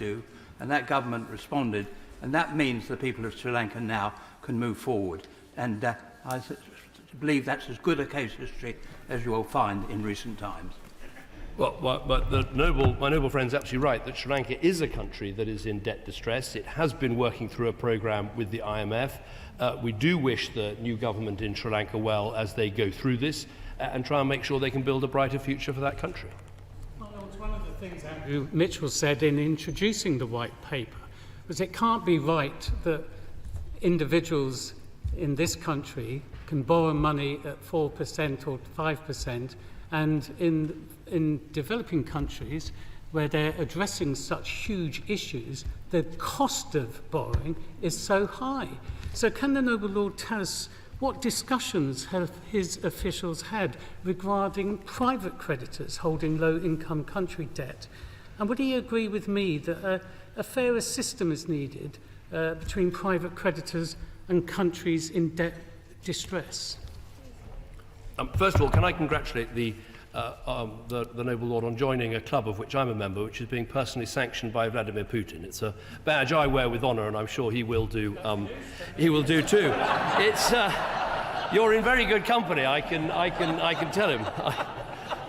do, and that government responded, and that means the people of Sri Lanka now can move forward. And I believe that's as good a case history as you will find in recent times. Well, but my noble friend's absolutely right that Sri Lanka is a country that is in debt distress. It has been working through a programme with the IMF. We do wish the new government in Sri Lanka well as they go through this and try and make sure they can build a brighter future for that country. Well, it's one of the things Andrew Mitchell said in introducing the White Paper was it can't be right that individuals in this country can borrow money at 4% or 5%, and in developing countries where they're addressing such huge issues, the cost of borrowing is so high. So can the Noble Lord tell us what discussions have his officials had regarding private creditors holding low-income country debt? And would he agree with me that a fairer system is needed between private creditors and countries in debt distress? First of all, can I congratulate the Noble Lord on joining a club of which I'm a member, which is being personally sanctioned by Vladimir Putin. It's a badge I wear with honour, and I'm sure he will do. He will do too. It's you're in very good company. I can tell him.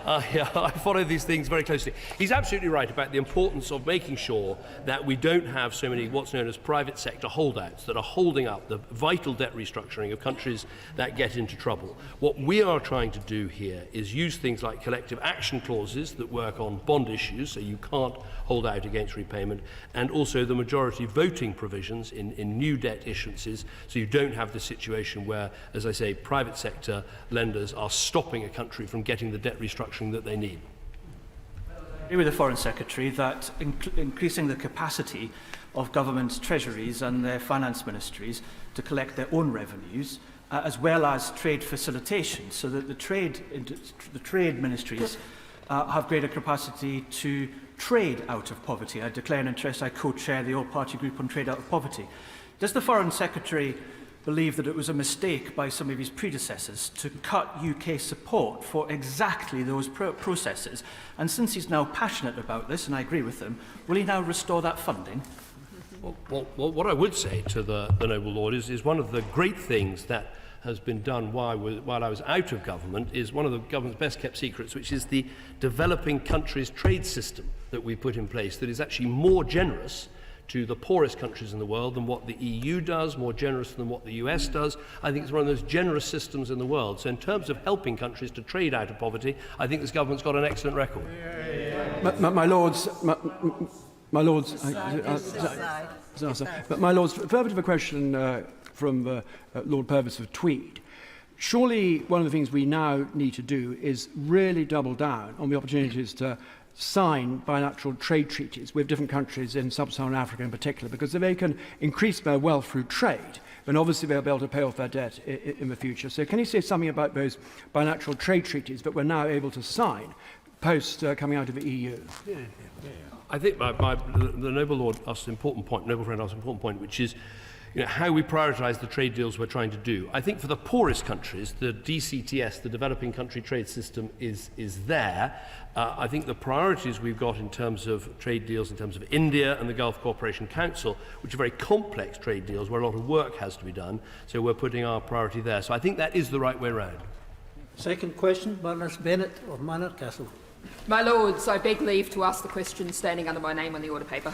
I follow these things very closely. He's absolutely right about the importance of making sure that we don't have so many what's known as private sector holdouts that are holding up the vital debt restructuring of countries that get into trouble. What we are trying to do here is use things like collective action clauses that work on bond issues, so you can't hold out against repayment, and also the majority voting provisions in new debt issuances, so you don't have the situation where, as I say, private sector lenders are stopping a country from getting the debt restructuring that they need. I agree with the Foreign Secretary that increasing the capacity of government treasuries and their finance ministries to collect their own revenues, as well as trade facilitation, so that the trade ministries have greater capacity to trade out of poverty. I declare an interest. I co-chair the all-party group on trade out of poverty. Does the Foreign Secretary believe that it was a mistake by some of his predecessors to cut UK support for exactly those processes? And since he's now passionate about this, and I agree with him, will he now restore that funding? Well, what I would say to the Noble Lord is one of the great things that has been done while I was out of government is one of the government's best-kept secrets, which is the developing countries trade system that we put in place that is actually more generous to the poorest countries in the world than what the EU does, more generous than what the US does. I think it's one of those generous systems in the world. So in terms of helping countries to trade out of poverty, I think this government's got an excellent record. My Lords, further to the question from Lord Purvis of Tweed, surely one of the things we now need to do is really double down on the opportunities to sign bilateral trade treaties with different countries in sub-Saharan Africa in particular, because if they can increase their wealth through trade, then obviously they'll be able to pay off their debt in the future. So can you say something about those bilateral trade treaties that we're now able to sign post coming out of the EU? I think the Noble Lord asked an important point, Noble friend asked an important point, which is how we prioritise the trade deals we're trying to do. I think for the poorest countries, the DCTS, the Developing Country Trade System, is there. I think the priorities we've got in terms of trade deals, in terms of India and the Gulf Cooperation Council, which are very complex trade deals where a lot of work has to be done, so we're putting our priority there. So I think that is the right way round. Second question, Baroness Bennett of Manor Castle. My Lords, I beg leave to ask the question standing under my name on the order paper.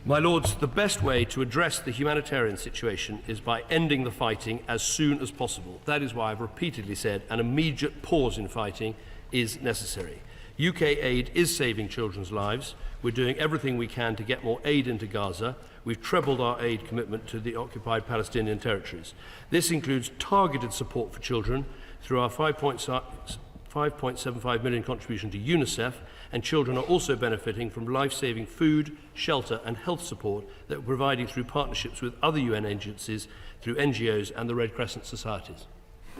My Lords, the best way to address the humanitarian situation is by ending the fighting as soon as possible. That is why I've repeatedly said an immediate pause in fighting is necessary. UK aid is saving children's lives. We're doing everything we can to get more aid into Gaza. We've trebled our aid commitment to the occupied Palestinian territories. This includes targeted support for children through our 5.75 million contribution to UNICEF, and children are also benefiting from life-saving food, shelter and health support that we're providing through partnerships with other UN agencies, through NGOs and the Red Crescent societies.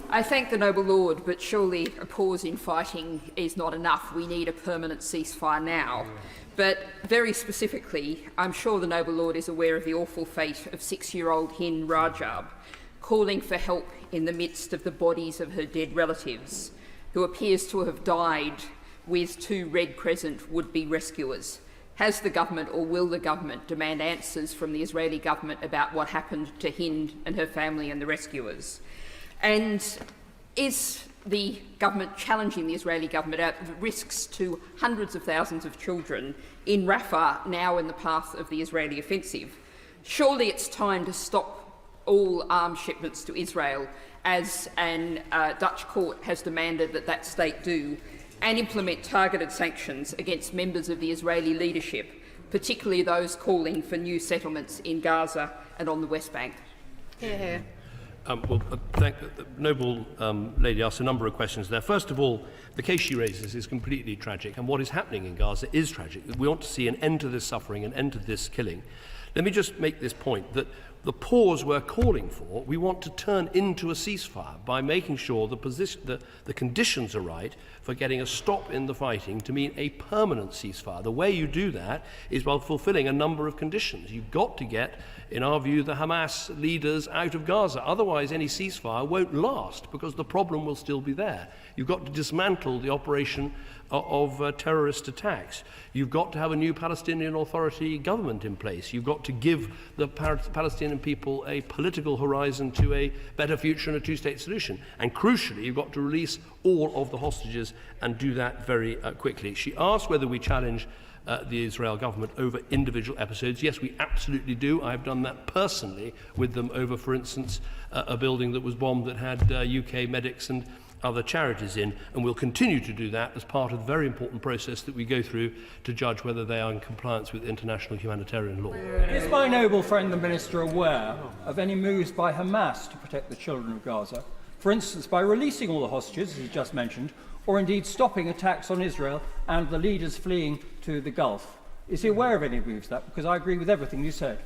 I thank the Noble Lord, but surely a pause in fighting is not enough. We need a permanent ceasefire now. But very specifically, I'm sure the Noble Lord is aware of the awful fate of 6-year-old Hind Rajab, calling for help in the midst of the bodies of her dead relatives, who appears to have died with 2 Red Crescent would-be rescuers. Has the government or will the government demand answers from the Israeli government about what happened to Hind and her family and the rescuers? And is the government challenging the Israeli government about the risks to hundreds of thousands of children in Rafah now in the path of the Israeli offensive? Surely it's time to stop all arms shipments to Israel, as an Dutch court has demanded that that state do, and implement targeted sanctions against members of the Israeli leadership, particularly those calling for new settlements in Gaza and on the West Bank. The noble lady asked a number of questions there. First of all, the case she raises is completely tragic, and what is happening in Gaza is tragic. We want to see an end to this suffering, an end to this killing. Let me just make this point, that the pause we're calling for, we want to turn into a ceasefire by making sure the conditions are right for getting a stop in the fighting to mean a permanent ceasefire. The way you do that is by fulfilling a number of conditions. You've got to get, in our view, the Hamas leaders out of Gaza. Otherwise, any ceasefire won't last because the problem will still be there. You've got to dismantle the operation of terrorist attacks. You've got to have a new Palestinian Authority government in place. You've got to give the Palestinian people a political horizon to a better future and a two-state solution. And crucially, you've got to release all of the hostages and do that very quickly. She asked whether we challenge the Israel government over individual episodes. Yes, we absolutely do. I've done that personally with them over, for instance, a building that was bombed that had UK medics and other charities in, and we'll continue to do that as part of the very important process that we go through to judge whether they are in compliance with international humanitarian law. Is my noble friend the Minister aware of any moves by Hamas to protect the children of Gaza? For instance, by releasing all the hostages, as he just mentioned, or indeed stopping attacks on Israel and the leaders fleeing to the Gulf? Is he aware of any moves like that? Because I agree with everything you said.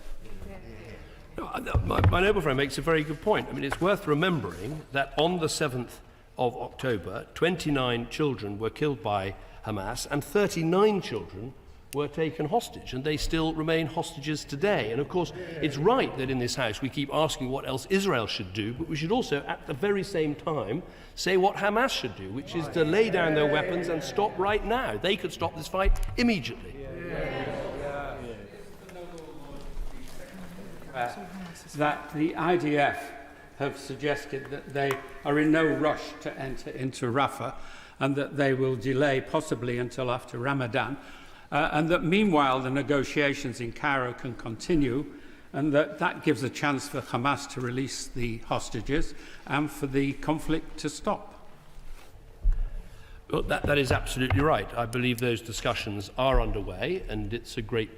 My noble friend makes a very good point. I mean, it's worth remembering that on the 7th of October, 29 children were killed by Hamas and 39 children were taken hostage, and they still remain hostages today. And of course, it's right that in this House we keep asking what else Israel should do, but we should also, at the very same time, say what Hamas should do, which is to lay down their weapons and stop right now. They could stop this fight immediately. That the IDF have suggested that they are in no rush to enter into Rafah and that they will delay possibly until after Ramadan, and that meanwhile the negotiations in Cairo can continue, and that gives a chance for Hamas to release the hostages and for the conflict to stop. Well, that is absolutely right. I believe those discussions are underway, and it's a great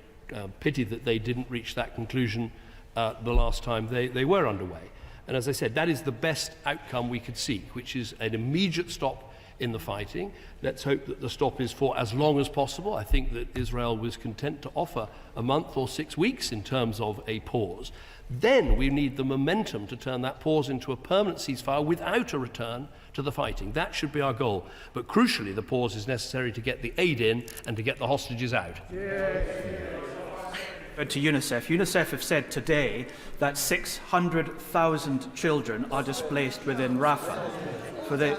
pity that they didn't reach that conclusion the last time they were underway. And as I said, that is the best outcome we could seek, which is an immediate stop in the fighting. Let's hope that the stop is for as long as possible. I think that Israel was content to offer a month or 6 weeks in terms of a pause. Then we need the momentum to turn that pause into a permanent ceasefire without a return to the fighting. That should be our goal. But crucially, the pause is necessary to get the aid in and to get the hostages out. To UNICEF. UNICEF have said today that 600,000 children are displaced within Rafah. For the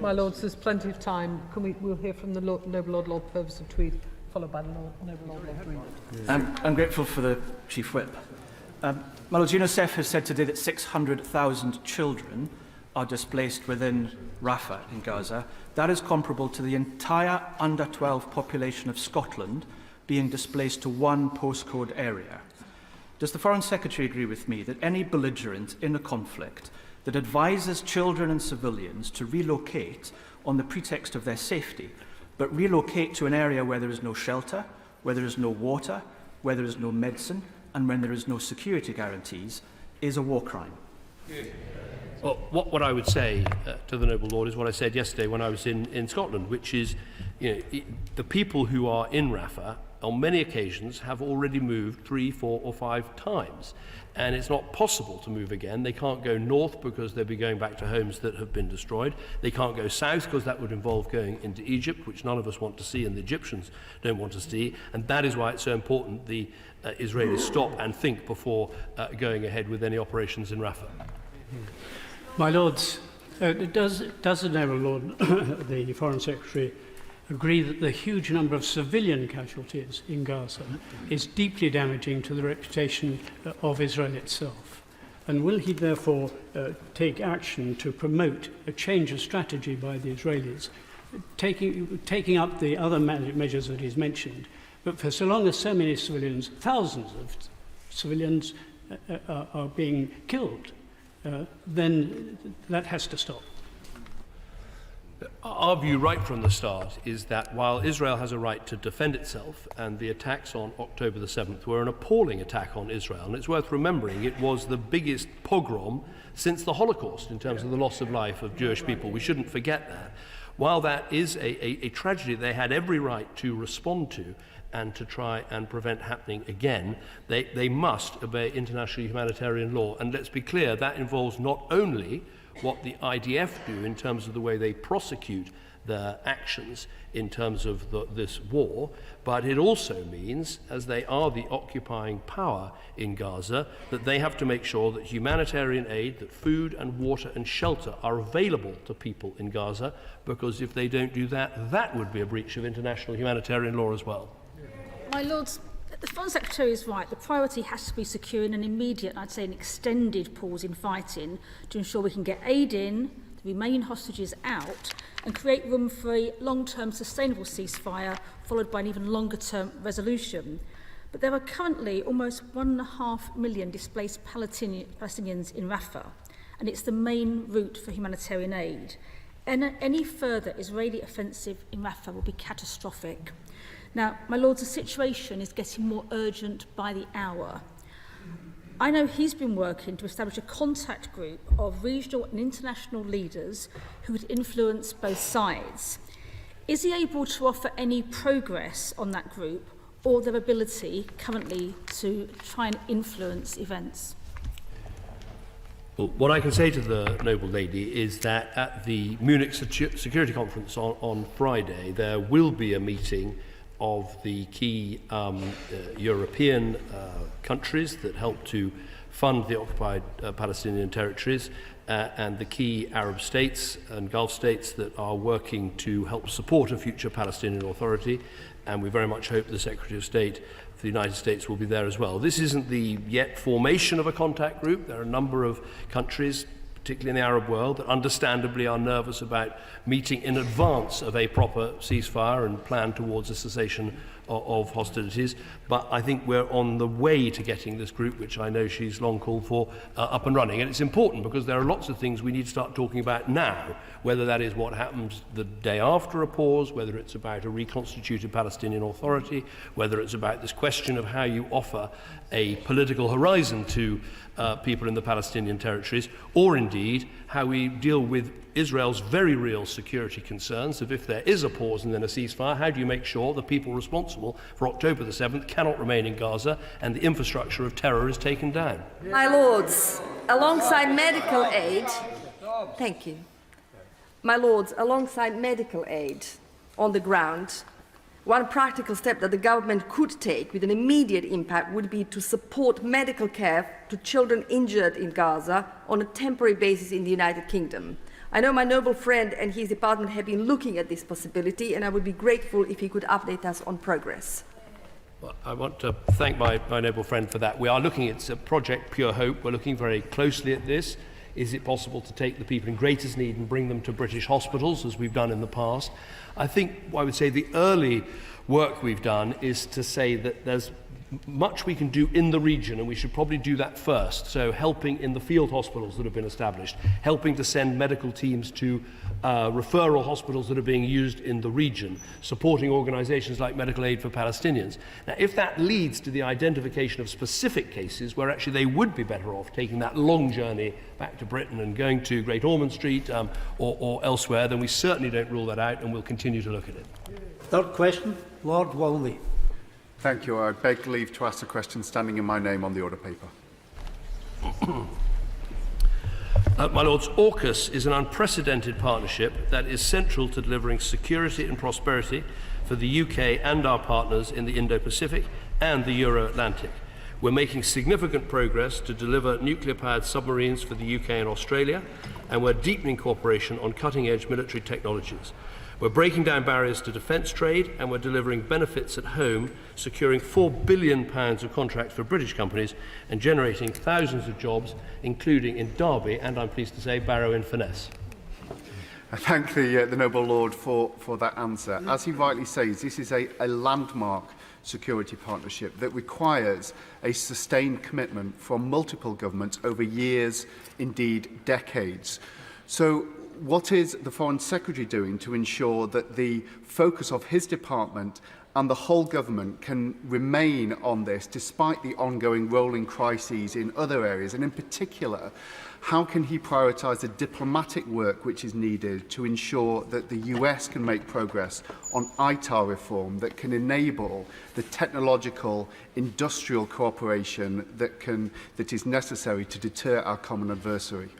My Lords, there's plenty of time. We'll hear from the Noble Lord Purvis of Tweed, followed by the Noble Lord Green. I'm grateful for the Chief Whip. My Lords, UNICEF has said today that 600,000 children are displaced within Rafah in Gaza. That is comparable to the entire under-12 population of Scotland being displaced to one postcode area. Does the Foreign Secretary agree with me that any belligerent in a conflict that advises children and civilians to relocate on the pretext of their safety, but relocate to an area where there is no shelter, where there is no water, where there is no medicine, and when there is no security guarantees, is a war crime? Well, what I would say to the Noble Lord is what I said yesterday when I was in Scotland, which is, the people who are in Rafah on many occasions have already moved 3, 4 or 5 times, and it's not possible to move again. They can't go north because they'll be going back to homes that have been destroyed. They can't go south because that would involve going into Egypt, which none of us want to see and the Egyptians don't want to see, and that is why it's so important the Israelis stop and think before going ahead with any operations in Rafah. My Lords, Does the Noble Lord, the Foreign Secretary, agree that the huge number of civilian casualties in Gaza is deeply damaging to the reputation of Israel itself? And will he therefore take action to promote a change of strategy by the Israelis, taking up the other measures that he's mentioned? But for so long as so many civilians, thousands of civilians are being killed, then that has to stop. Our view right from the start is that while Israel has a right to defend itself, and the attacks on October the 7th were an appalling attack on Israel, and it's worth remembering it was the biggest pogrom since the Holocaust in terms of the loss of life of Jewish people. We shouldn't forget that. While that is a tragedy they had every right to respond to and to try and prevent happening again, they must obey international humanitarian law. And let's be clear, that involves not only what the IDF do in terms of the way they prosecute their actions in terms of this war, but it also means, as they are the occupying power in Gaza, that they have to make sure that humanitarian aid, that food and water and shelter are available to people in Gaza, because if they don't do that, that would be a breach of international humanitarian law as well. My Lords, the Foreign Secretary is right. The priority has to be securing an immediate, I'd say an extended pause in fighting to ensure we can get aid in, the remaining hostages out, and create room for a long-term sustainable ceasefire followed by an even longer-term resolution. But there are currently almost 1.5 million displaced Palestinians in Rafah, and it's the main route for humanitarian aid. Any further Israeli offensive in Rafah will be catastrophic. Now, my Lords, the situation is getting more urgent by the hour. I know he's been working to establish a contact group of regional and international leaders who would influence both sides. Is he able to offer any progress on that group or their ability currently to try and influence events? Well, what I can say to the Noble Lady is that at the Munich Security Conference on Friday, there will be a meeting of the key European countries that help to fund the occupied Palestinian territories and the key Arab states and Gulf states that are working to help support a future Palestinian Authority, and we very much hope the Secretary of State for the United States will be there as well. This isn't the yet formation of a contact group. There are a number of countries, particularly in the Arab world, that understandably are nervous about meeting in advance of a proper ceasefire and plan towards a cessation of hostilities. But I think we're on the way to getting this group, which I know she's long called for, up and running. And it's important because there are lots of things we need to start talking about now, whether that is what happens the day after a pause, whether it's about a reconstituted Palestinian Authority, whether it's about this question of how you offer a political horizon to people in the Palestinian territories, or indeed how we deal with Israel's very real security concerns of if there is a pause and then a ceasefire, how do you make sure the people responsible for October the 7th cannot remain in Gaza and the infrastructure of terror is taken down? My Lords, alongside medical aid, thank you. My Lords, alongside medical aid on the ground, one practical step that the government could take with an immediate impact would be to support medical care to children injured in Gaza on a temporary basis in the United Kingdom. I know my noble friend and his department have been looking at this possibility, and I would be grateful if he could update us on progress. Well, I want to thank my noble friend for that. We are looking at Project Pure Hope. We're looking very closely at this. Is it possible to take the people in greatest need and bring them to British hospitals, as we've done in the past? I think, I would say, the early work we've done is to say that there's much we can do in the region, and we should probably do that first. So helping in the field hospitals that have been established, helping to send medical teams to referral hospitals that are being used in the region, supporting organisations like Medical Aid for Palestinians. Now, if that leads to the identification of specific cases where actually they would be better off taking that long journey back to Britain and going to Great Ormond Street or elsewhere, then we certainly don't rule that out, and we'll continue to look at it. Third question, Lord Walmsley. Thank you. I beg leave to ask a question standing in my name on the order paper. My Lords, AUKUS is an unprecedented partnership that is central to delivering security and prosperity for the UK and our partners in the Indo-Pacific and the Euro-Atlantic. We're making significant progress to deliver nuclear-powered submarines for the UK and Australia, and we're deepening cooperation on cutting-edge military technologies. We're breaking down barriers to defence trade, and we're delivering benefits at home, securing £4 billion of contracts for British companies and generating thousands of jobs, including in Derby and, I'm pleased to say, Barrow-in-Furness. I thank the Noble Lord for that answer. As he rightly says, this is a landmark security partnership that requires a sustained commitment from multiple governments over years, indeed decades. So what is the Foreign Secretary doing to ensure that the focus of his department and the whole government can remain on this despite the ongoing rolling crises in other areas? And in particular, how can he prioritise the diplomatic work which is needed to ensure that the US can make progress on ITAR reform that can enable the technological, industrial cooperation that is necessary to deter our common adversary?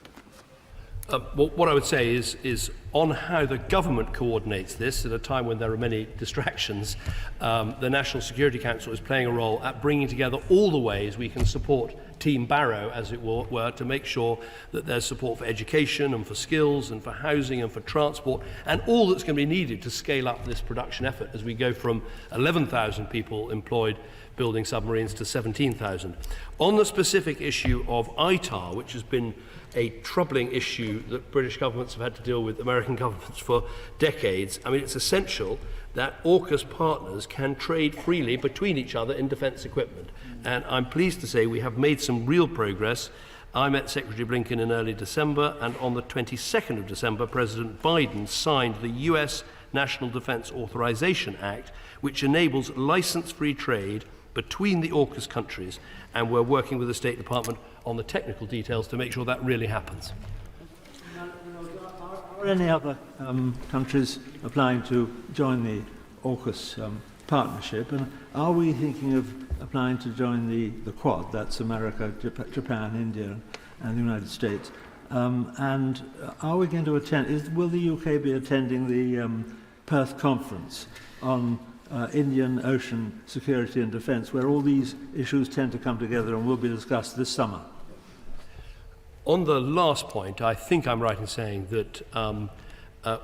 Well, what I would say is on how the government coordinates this at a time when there are many distractions, the National Security Council is playing a role at bringing together all the ways we can support Team Barrow, as it were, to make sure that there's support for education and for skills and for housing and for transport and all that's going to be needed to scale up this production effort as we go from 11,000 people employed building submarines to 17,000. On the specific issue of ITAR, which has been a troubling issue that British governments have had to deal with American governments for decades, I mean, it's essential that AUKUS partners can trade freely between each other in defence equipment. And I'm pleased to say we have made some real progress. I met Secretary Blinken in early December, and on the 22nd of December, President Biden signed the US National Defence Authorization Act, which enables license-free trade between the AUKUS countries, and we're working with the State Department on the technical details to make sure that really happens. Are any other countries applying to join the AUKUS partnership, and are we thinking of applying to join the Quad, that's America, Japan, India and the United States, and are we going to attend, will the UK be attending the Perth Conference on Indian Ocean security and defence, where all these issues tend to come together and will be discussed this summer? On the last point, I think I'm right in saying that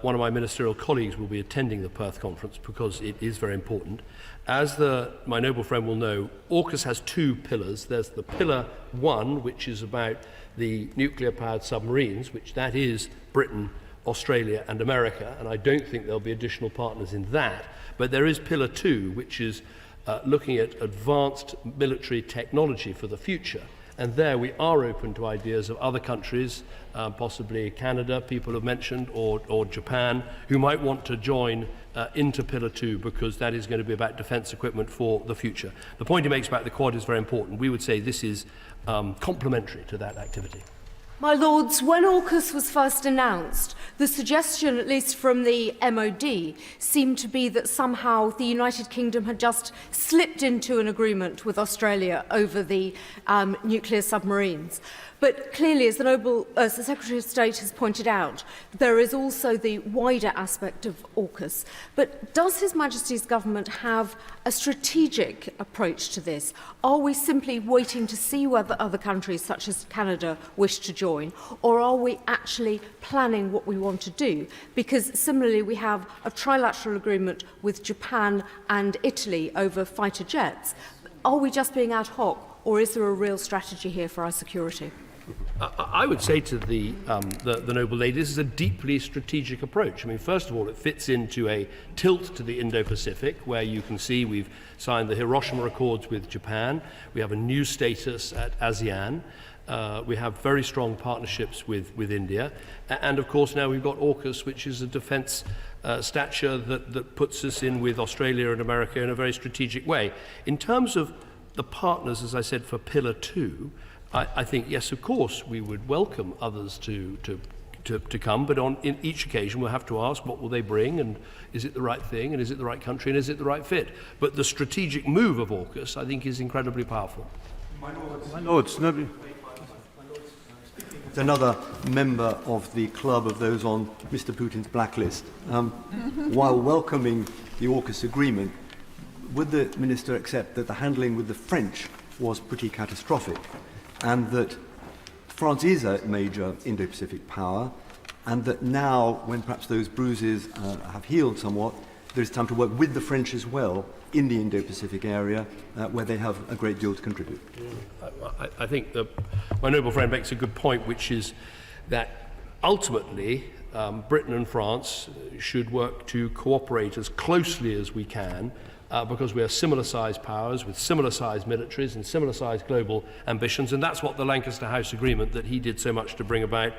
one of my ministerial colleagues will be attending the Perth Conference because it is very important. As my noble friend will know, AUKUS has two pillars. There's the pillar one, which is about the nuclear-powered submarines, which that is Britain, Australia and America, and I don't think there'll be additional partners in that. But there is pillar two, which is looking at advanced military technology for the future. And there we are open to ideas of other countries, possibly Canada, people have mentioned, or Japan, who might want to join into Pillar 2 because that is going to be about defence equipment for the future. The point he makes about the Quad is very important. We would say this is complementary to that activity. My Lords, when AUKUS was first announced, the suggestion, at least from the MOD, seemed to be that somehow the United Kingdom had just slipped into an agreement with Australia over the nuclear submarines. But clearly, as the Secretary of State has pointed out, there is also the wider aspect of AUKUS. But does His Majesty's government have a strategic approach to this? Are we simply waiting to see whether other countries, such as Canada, wish to join? Or are we actually planning what we want to do? Because similarly, we have a trilateral agreement with Japan and Italy over fighter jets. Are we just being ad hoc, or is there a real strategy here for our security? I would say to the noble lady, this is a deeply strategic approach. I mean, first of all, it fits into a tilt to the Indo-Pacific, where you can see we've signed the Hiroshima Accords with Japan. We have a new status at ASEAN. We have very strong partnerships with India. And, of course, now we've got AUKUS, which is a defence stature that puts us in with Australia and America in a very strategic way. In terms of the partners, as I said, for Pillar 2, I think, yes, of course, we would welcome others to come, but in each occasion we'll have to ask what will they bring, and is it the right thing, and is it the right country, and is it the right fit? But the strategic move of AUKUS, I think, is incredibly powerful. My Lords, it's another member of the club of those on Mr. Putin's blacklist. While welcoming the AUKUS agreement, would the Minister accept that the handling with the French was pretty catastrophic, and that France is a major Indo-Pacific power, and that now, when perhaps those bruises have healed somewhat, there is time to work with the French as well in the Indo-Pacific area, where they have a great deal to contribute. I think that my noble friend makes a good point, which is that ultimately Britain and France should work to cooperate as closely as we can, because we are similar-sized powers with similar-sized militaries and similar-sized global ambitions, and that's what the Lancaster House Agreement that he did so much to bring about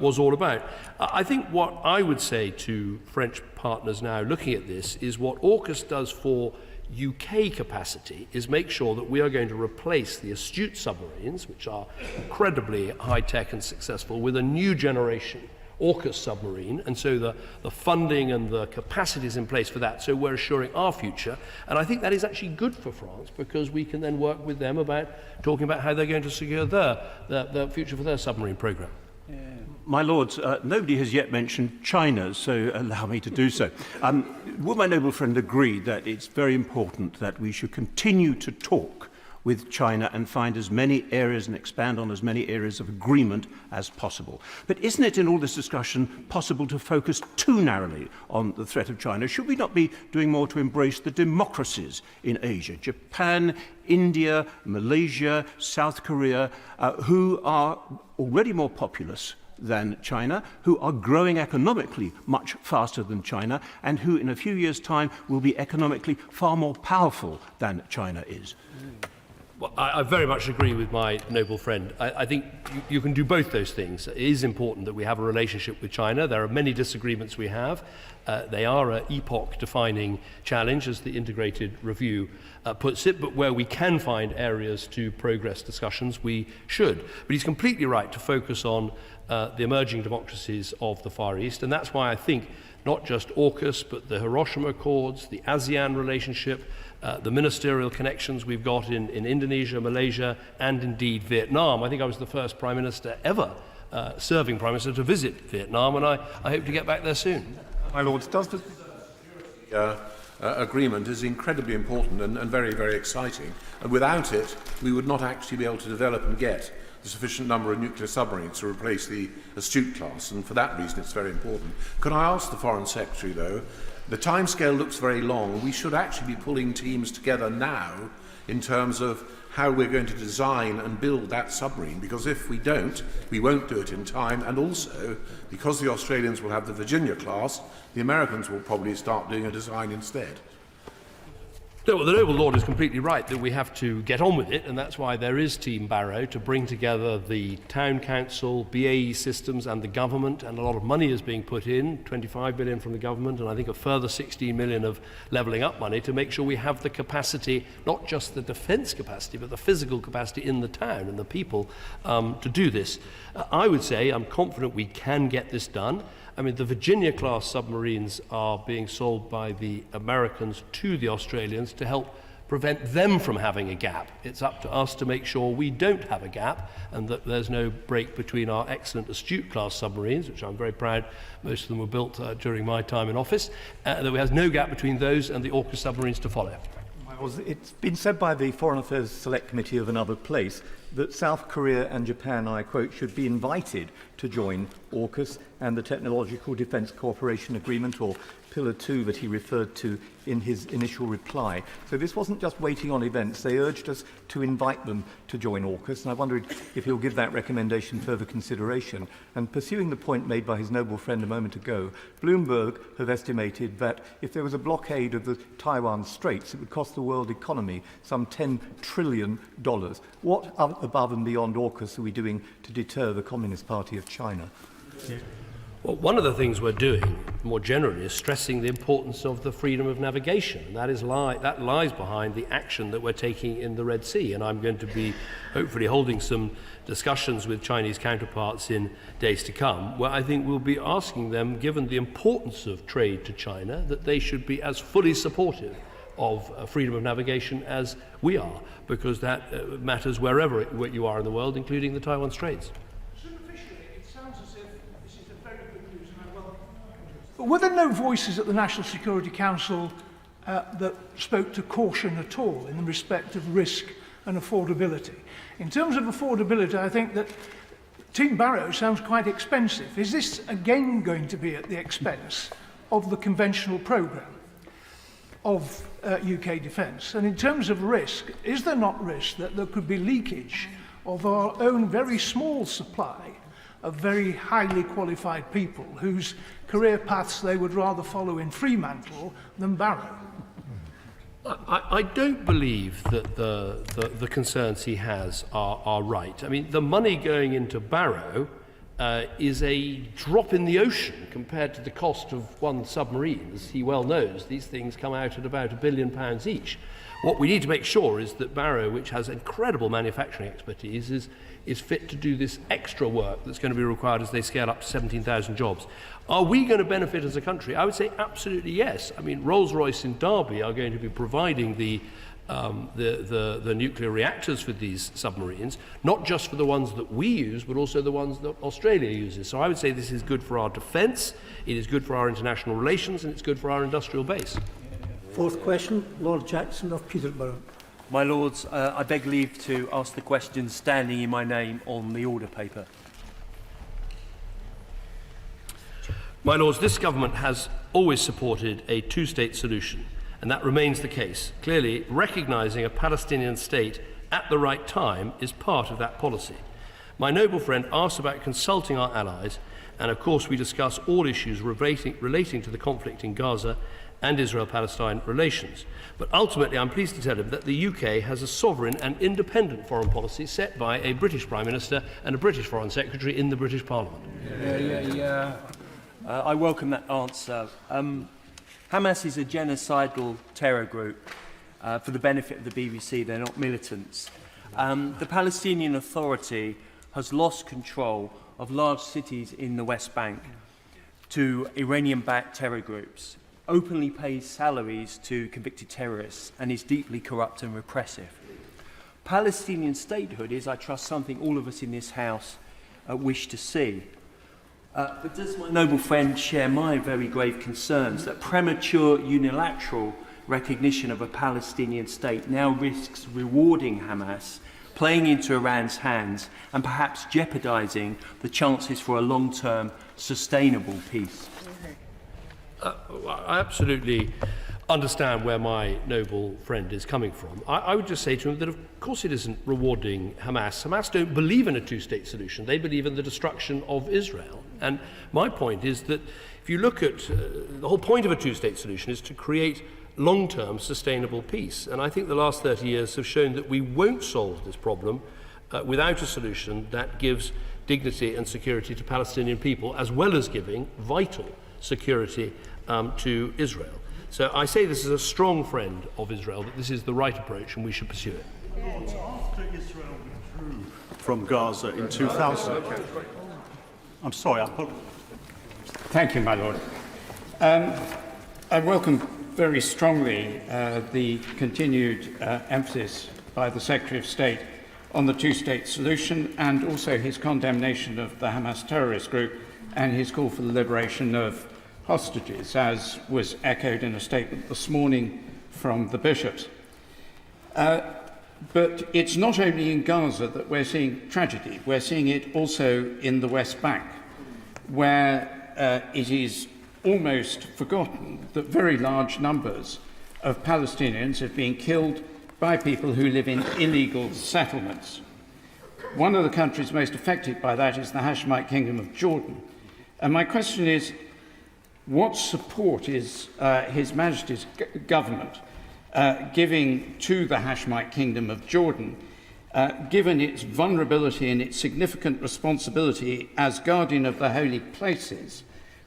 was all about. I think what I would say to French partners now looking at this is what AUKUS does for UK capacity is make sure that we are going to replace the astute submarines, which are incredibly high-tech and successful, with a new generation AUKUS submarine, and so the funding and the capacity is in place for that, so we're assuring our future. And I think that is actually good for France, because we can then work with them about talking about how they're going to secure their future for their submarine programme. My Lords, nobody has yet mentioned China, so allow me to do so. Would my noble friend agree that it's very important that we should continue to talk with China and find as many areas and expand on as many areas of agreement as possible? But isn't it in all this discussion possible to focus too narrowly on the threat of China? Should we not be doing more to embrace the democracies in Asia, Japan, India, Malaysia, South Korea, who are already more populous than China, who are growing economically much faster than China, and who in a few years' time will be economically far more powerful than China is? Well, I very much agree with my noble friend. I think you can do both those things. It is important that we have a relationship with China. There are many disagreements we have. They are an epoch-defining challenge, as the integrated review puts it, but where we can find areas to progress discussions, we should. But he's completely right to focus on the emerging democracies of the Far East, and that's why I think not just AUKUS, but the Hiroshima Accords, the ASEAN relationship, the ministerial connections we've got in Indonesia, Malaysia, and indeed Vietnam. I think I was the first Prime Minister ever, serving Prime Minister, to visit Vietnam, and I hope to get back there soon. My Lords, does the agreement is incredibly important and very, very exciting. And without it, we would not actually be able to develop and get the sufficient number of nuclear submarines to replace the astute class, and for that reason it's very important. Could I ask the Foreign Secretary, though, the timescale looks very long. We should actually be pulling teams together now in terms of how we're going to design and build that submarine, because if we don't, we won't do it in time, and also because the Australians will have the Virginia class, the Americans will probably start doing a design instead. No, well, the noble lord is completely right that we have to get on with it, and that's why there is Team Barrow to bring together the town council, BAE Systems and the government, and a lot of money is being put in, 25 million from the government, and I think a further 16 million of levelling up money to make sure we have the capacity, not just the defence capacity, but the physical capacity in the town and the people to do this. I would say I'm confident we can get this done. I mean, the Virginia-class submarines are being sold by the Americans to the Australians to help prevent them from having a gap. It's up to us to make sure we don't have a gap and that there's no break between our excellent Astute-class submarines, which I'm very proud most of them were built during my time in office, that there has no gap between those and the AUKUS submarines to follow. Well, it's been said by the Foreign Affairs Select Committee of another place that South Korea and Japan, I quote, should be invited to join AUKUS and the Technological Defence Cooperation Agreement, or Pillar 2 that he referred to in his initial reply. So this wasn't just waiting on events. They urged us to invite them to join AUKUS, and I wondered if he'll give that recommendation further consideration. And pursuing the point made by his noble friend a moment ago, Bloomberg have estimated that if there was a blockade of the Taiwan Straits, it would cost the world economy some $10 trillion. What above and beyond AUKUS are we doing to deter the Communist Party of China? Yeah. Well, one of the things we're doing, more generally, is stressing the importance of the freedom of navigation. And that lies behind the action that we're taking in the Red Sea. And I'm going to be hopefully holding some discussions with Chinese counterparts in days to come, where I think we'll be asking them, given the importance of trade to China, that they should be as fully supportive of freedom of navigation as we are, because that matters wherever you are in the world, including the Taiwan Straits. But were there no voices at the National Security Council that spoke to caution at all in respect of risk and affordability. In terms of affordability, I think that Team Barrow sounds quite expensive. Is this again going to be at the expense of the conventional programme of UK defence? And in terms of risk, is there not risk that there could be leakage of our own very small supply of very highly qualified people whose career paths they would rather follow in Fremantle than Barrow? I don't believe that the concerns he has are right. I mean, the money going into Barrow is a drop in the ocean compared to the cost of one submarine. As he well knows, these things come out at about £1 billion each. What we need to make sure is that Barrow, which has incredible manufacturing expertise, is fit to do this extra work that's going to be required as they scale up to 17,000 jobs. Are we going to benefit as a country? I would say absolutely yes. I mean, Rolls-Royce in Derby are going to be providing the nuclear reactors for these submarines, not just for the ones that we use, but also the ones that Australia uses. So I would say this is good for our defence, it is good for our international relations, and it's good for our industrial base. Fourth question, Lord Jackson of Peterborough. My Lords, I beg leave to ask the question standing in my name on the order paper. My Lords, this government has always supported a two-state solution, and that remains the case. Clearly, recognising a Palestinian state at the right time is part of that policy. My noble friend asked about consulting our allies, and of course we discuss all issues relating to the conflict in Gaza and Israel-Palestine relations. But ultimately, I'm pleased to tell him that the UK has a sovereign and independent foreign policy set by a British Prime Minister and a British Foreign Secretary in the British Parliament. I welcome that answer. Hamas is a genocidal terror group. For the benefit of the BBC, they're not militants. The Palestinian Authority has lost control of large cities in the West Bank to Iranian-backed terror groups, openly pays salaries to convicted terrorists, and is deeply corrupt and repressive. Palestinian statehood is, I trust, something all of us in this House wish to see. But does my noble friend share my very grave concerns that premature unilateral recognition of a Palestinian state now risks rewarding Hamas, playing into Iran's hands, and perhaps jeopardising the chances for a long-term, sustainable peace? I absolutely understand where my noble friend is coming from. I would just say to him that of course it isn't rewarding Hamas. Hamas don't believe in a two-state solution. They believe in the destruction of Israel. And my point is that if you look at the whole point of a two-state solution is to create long-term sustainable peace. And I think the last 30 years have shown that we won't solve this problem without a solution that gives dignity and security to Palestinian people, as well as giving vital security to Israel. So I say this as a strong friend of Israel, that this is the right approach and we should pursue it. After Israel withdrew from Gaza in 2000... I'm sorry, Thank you, my Lord. I welcome very strongly the continued emphasis by the Secretary of State on the two-state solution, and also his condemnation of the Hamas terrorist group and his call for the liberation of hostages, as was echoed in a statement this morning from the bishops. But it's not only in Gaza that we're seeing tragedy, we're seeing it also in the West Bank, where it is almost forgotten that very large numbers of Palestinians have been killed by people who live in illegal settlements. One of the countries most affected by that is the Hashemite Kingdom of Jordan. And my question is, what support is His Majesty's government giving to the Hashemite Kingdom of Jordan, given its vulnerability and its significant responsibility as guardian of the holy places,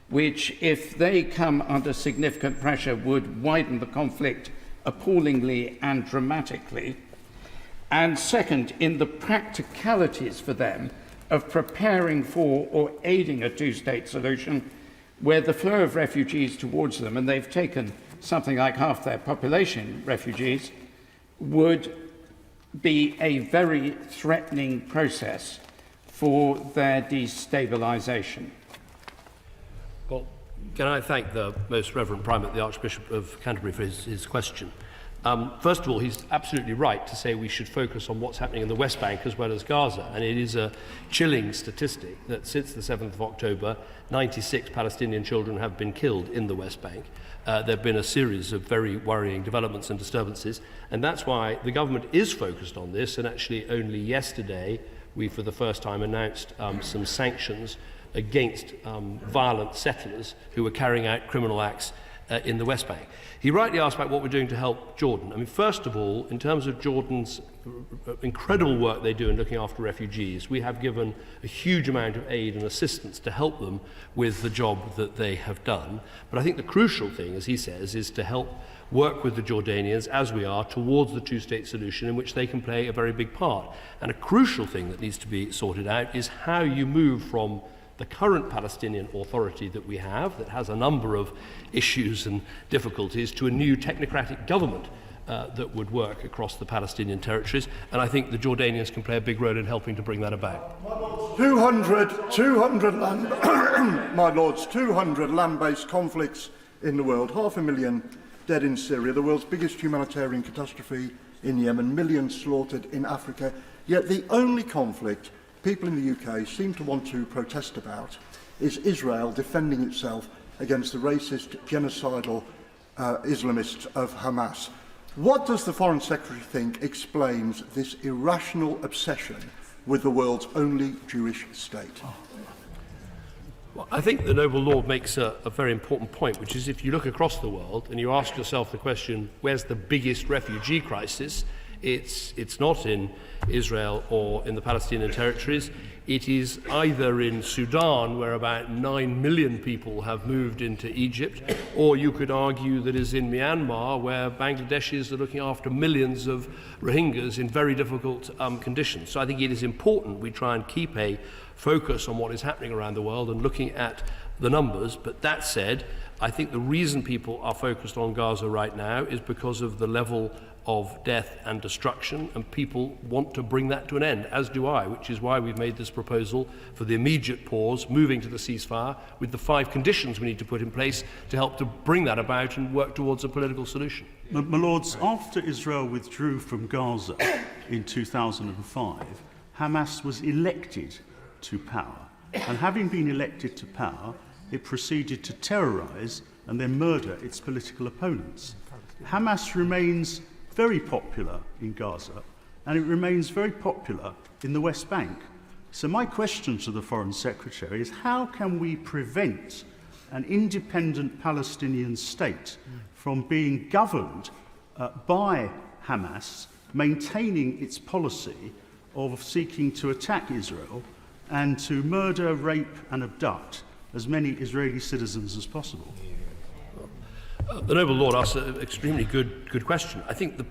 which, if they come under significant pressure, would widen the conflict appallingly and dramatically? And second, in the practicalities for them of preparing for or aiding a two-state solution, where the flow of refugees towards them, and they've taken something like half their population refugees, would be a very threatening process for their destabilisation. Well, can I thank the Most Reverend Primate, the Archbishop of Canterbury, for his question. First of all, he's absolutely right to say we should focus on what's happening in the West Bank as well as Gaza. And it is a chilling statistic that since the 7th of October, 96 Palestinian children have been killed in the West Bank. There have been a series of very worrying developments and disturbances. And that's why the government is focused on this. And actually only yesterday, we for the first time announced some sanctions against violent settlers who were carrying out criminal acts in the West Bank. He rightly asked about what we're doing to help Jordan. I mean, first of all, in terms of Jordan's incredible work they do in looking after refugees, we have given a huge amount of aid and assistance to help them with the job that they have done. But I think the crucial thing, as he says, is to help work with the Jordanians, as we are, towards the two-state solution in which they can play a very big part. And a crucial thing that needs to be sorted out is how you move from the current Palestinian Authority that we have, that has a number of issues and difficulties, to a new technocratic government that would work across the Palestinian territories. And I think the Jordanians can play a big role in helping to bring that about. 200 land, my lords, 200 land-based conflicts in the world, 500,000 dead in Syria, the world's biggest humanitarian catastrophe in Yemen, millions slaughtered in Africa. Yet the only conflict people in the UK seem to want to protest about is Israel defending itself against the racist, genocidal Islamists of Hamas. What does the Foreign Secretary think explains this irrational obsession with the world's only Jewish state? Well, I think the Noble Lord makes a very important point, which is if you look across the world and you ask yourself the question, where's the biggest refugee crisis? It's not in Israel or in the Palestinian territories. It is either in Sudan, where about 9 million people have moved into Egypt, or you could argue that is in Myanmar, where Bangladeshis are looking after millions of Rohingyas in very difficult conditions. So I think it is important we try and keep a focus on what is happening around the world and looking at the numbers. But that said, I think the reason people are focused on Gaza right now is because of the level of death and destruction, and people want to bring that to an end, as do I, which is why we've made this proposal for the immediate pause, moving to the ceasefire, with the 5 conditions we need to put in place to help to bring that about and work towards a political solution. My Lords, after Israel withdrew from Gaza in 2005, Hamas was elected to power, and having been elected to power, it proceeded to terrorise and then murder its political opponents. Hamas remains very popular in Gaza, and it remains very popular in the West Bank. So my question to the Foreign Secretary is, how can we prevent an independent Palestinian state from being governed by Hamas, maintaining its policy of seeking to attack Israel and to murder, rape and abduct as many Israeli citizens as possible? The Noble Lord asked an extremely good question. I think the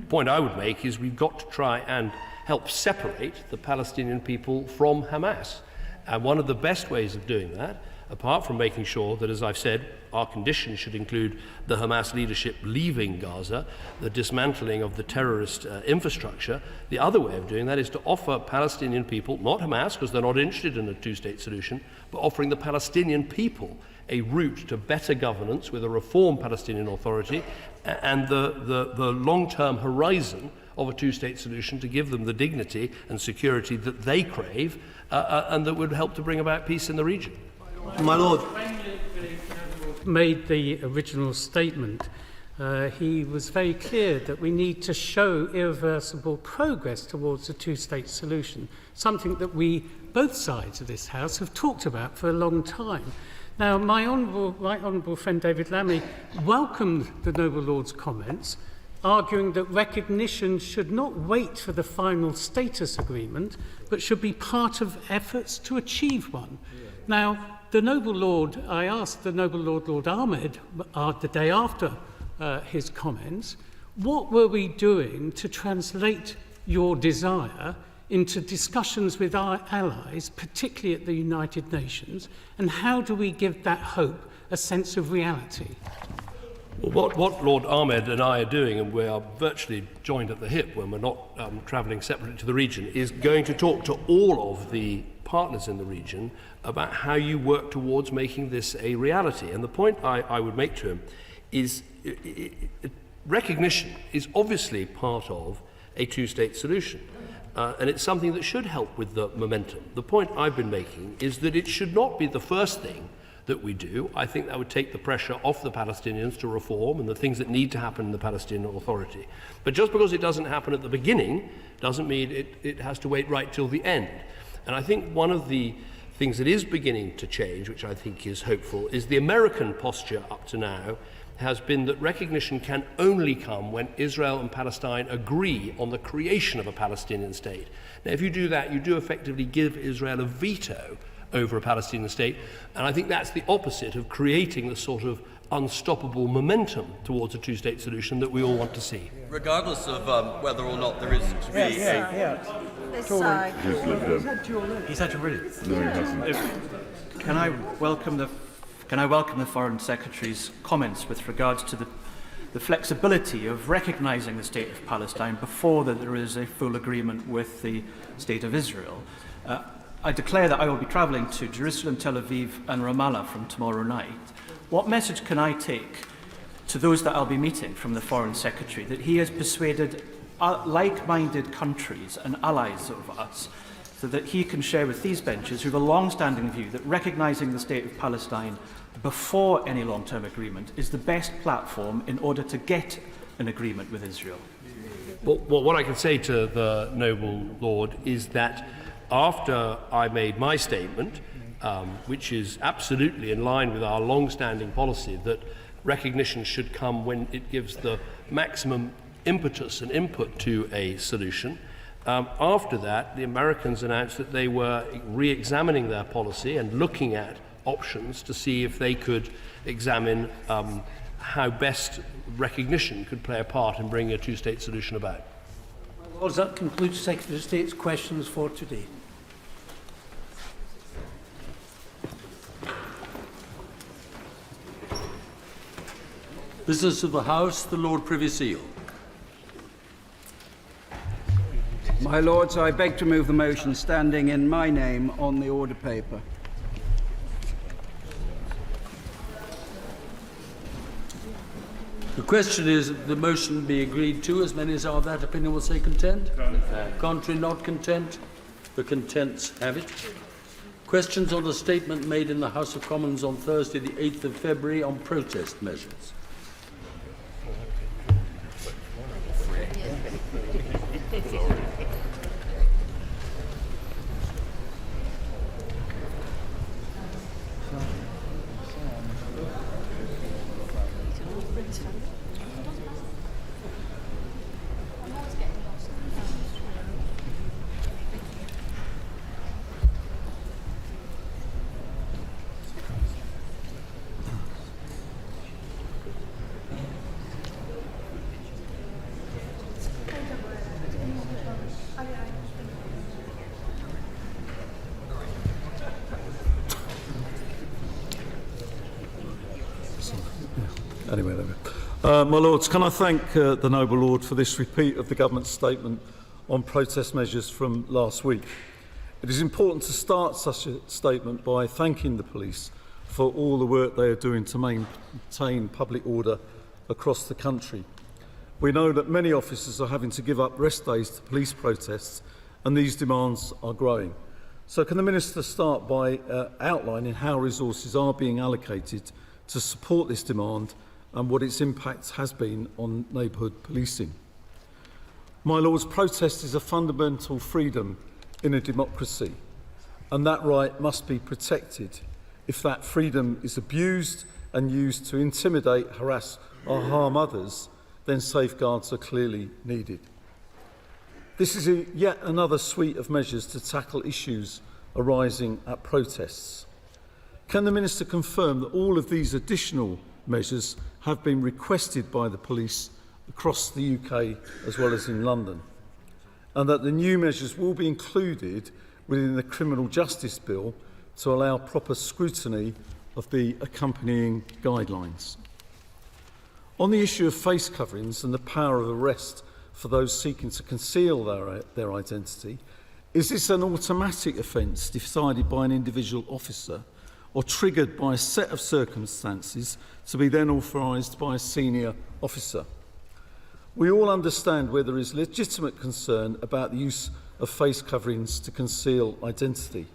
point I would make is we've got to try and help separate the Palestinian people from Hamas. And one of the best ways of doing that, apart from making sure that, as I've said, our conditions should include the Hamas leadership leaving Gaza, the dismantling of the terrorist infrastructure, the other way of doing that is to offer Palestinian people, not Hamas, because they're not interested in a two-state solution, but offering the Palestinian people a route to better governance with a reformed Palestinian Authority and the long-term horizon of a two-state solution to give them the dignity and security that they crave and that would help to bring about peace in the region. My Lord. When the made the original statement, he was very clear that we need to show irreversible progress towards a two-state solution, something that we, both sides of this House, have talked about for a long time. Now, my right honourable friend David Lammy welcomed the Noble Lord's comments, arguing that recognition should not wait for the final status agreement, but should be part of efforts to achieve one. Now, the Noble Lord, I asked the Noble Lord, Lord Ahmed, the day after his comments, what were we doing to translate your desire into discussions with our allies, particularly at the United Nations, and how do we give that hope a sense of reality? Well, what Lord Ahmed and I are doing, and we are virtually joined at the hip when we're not travelling separately to the region, is going to talk to all of the partners in the region about how you work towards making this a reality. And the point I would make to him is recognition is obviously part of a two-state solution. And it's something that should help with the momentum. The point I've been making is that it should not be the first thing that we do. I think that would take the pressure off the Palestinians to reform and the things that need to happen in the Palestinian Authority. But just because it doesn't happen at the beginning doesn't mean it has to wait right till the end. And I think one of the things that is beginning to change, which I think is hopeful, is the American posture up to now has been that recognition can only come when Israel and Palestine agree on the creation of a Palestinian state. Now, if you do that, you do effectively give Israel a veto over a Palestinian state, and I think that's the opposite of creating the sort of unstoppable momentum towards a two-state solution that we all want to see. Regardless of whether or not there is to be He's had you already. No, he hasn't. Can I welcome the Foreign Secretary's comments with regards to the flexibility of recognising the State of Palestine before that there is a full agreement with the State of Israel? I declare that I will be travelling to Jerusalem, Tel Aviv and Ramallah from tomorrow night. What message can I take to those that I'll be meeting from the Foreign Secretary that he has persuaded like-minded countries and allies of us so that he can share with these benches who have a long-standing view that recognising the State of Palestine before any long-term agreement is the best platform in order to get an agreement with Israel? Well, what I can say to the noble lord is that after I made my statement, which is absolutely in line with our long-standing policy that recognition should come when it gives the maximum impetus and input to a solution, after that, the Americans announced that they were re-examining their policy and looking at options to see if they could examine how best recognition could play a part in bringing a two-state solution about. Well, that concludes Secretary of State's questions for today. Business of the House, the Lord Privy Seal. My Lords, I beg to move the motion standing in my name on the order paper. The question is that the motion be agreed to. As many as are of that opinion will say content. Contrary, not content. The contents have it. Questions on the statement made in the House of Commons on Thursday, the 8th of February, on protest measures. Anyway, there we go. My Lords, can I thank the noble Lord for this repeat of the government's statement on protest measures from last week. It is important to start such a statement by thanking the police for all the work they are doing to maintain public order across the country. We know that many officers are having to give up rest days to police protests, and these demands are growing. So can the Minister start by outlining how resources are being allocated to support this demand and what its impact has been on neighbourhood policing? My Lords, protest is a fundamental freedom in a democracy, and that right must be protected. If that freedom is abused and used to intimidate, harass or harm others, then safeguards are clearly needed. This is yet another suite of measures to tackle issues arising at protests. Can the Minister confirm that all of these additional measures have been requested by the police across the UK as well as in London, and that the new measures will be included within the Criminal Justice Bill to allow proper scrutiny of the accompanying guidelines? On the issue of face coverings and the power of arrest for those seeking to conceal their identity, is this an automatic offence decided by an individual officer or triggered by a set of circumstances to be then authorised by a senior officer? We all understand where there is legitimate concern about the use of face coverings to conceal identity.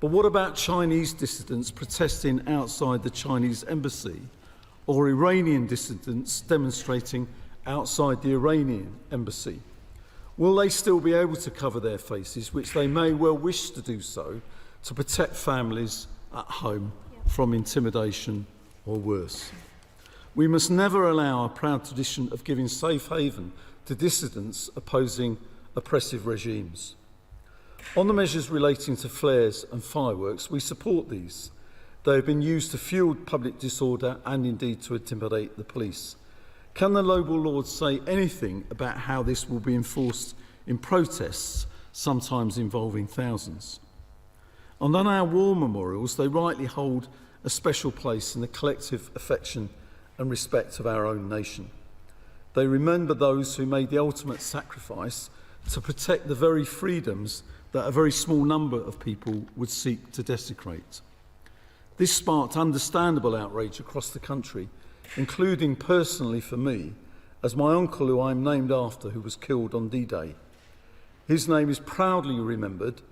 But what about Chinese dissidents protesting outside the Chinese embassy, or Iranian dissidents demonstrating outside the Iranian embassy? Will they still be able to cover their faces, which they may well wish to do so, to protect families at home from intimidation or worse? We must never allow our proud tradition of giving safe haven to dissidents opposing oppressive regimes. On the measures relating to flares and fireworks, we support these. They have been used to fuel public disorder and indeed to intimidate the police. Can the noble lords say anything about how this will be enforced in protests, sometimes involving thousands? And on our war memorials, they rightly hold a special place in the collective affection and respect of our own nation. They remember those who made the ultimate sacrifice to protect the very freedoms that a very small number of people would seek to desecrate. This sparked understandable outrage across the country, including personally for me, as my uncle, who I am named after, who was killed on D-Day. His name is proudly remembered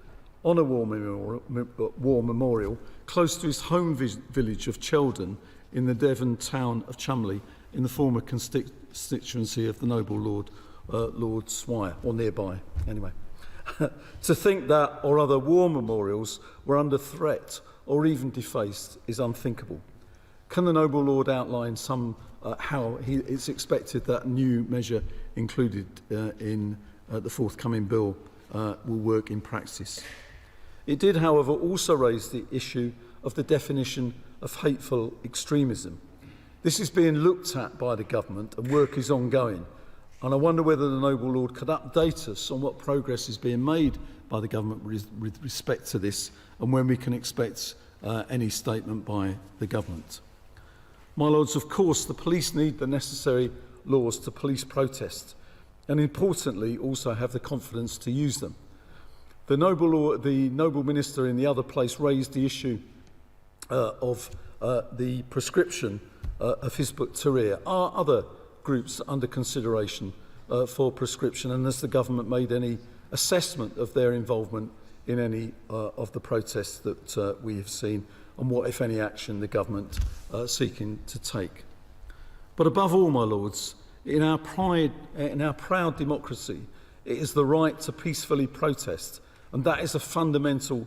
on a war memorial close to his home village of Cheldon in the Devon town of Chumley, in the former constituency of the noble Lord, Lord Swire, or nearby, anyway. To think that or other war memorials were under threat or even defaced is unthinkable. Can the noble Lord outline how it's expected that new measure included in the forthcoming bill will work in practice? It did, however, also raise the issue of the definition of hateful extremism. This is being looked at by the government and work is ongoing. And I wonder whether the noble Lord could update us on what progress is being made by the government with respect to this, and when we can expect any statement by the government. My lords, of course, the police need the necessary laws to police protest, and importantly, also have the confidence to use them. The noble minister in the other place raised the issue of the prescription of Hizb ut-Tahrir. Are other groups under consideration for prescription, and has the government made any assessment of their involvement in any of the protests that we have seen, and what, if any, action the government seeking to take? But above all, my lords, in our proud democracy, it is the right to peacefully protest, and that is a fundamental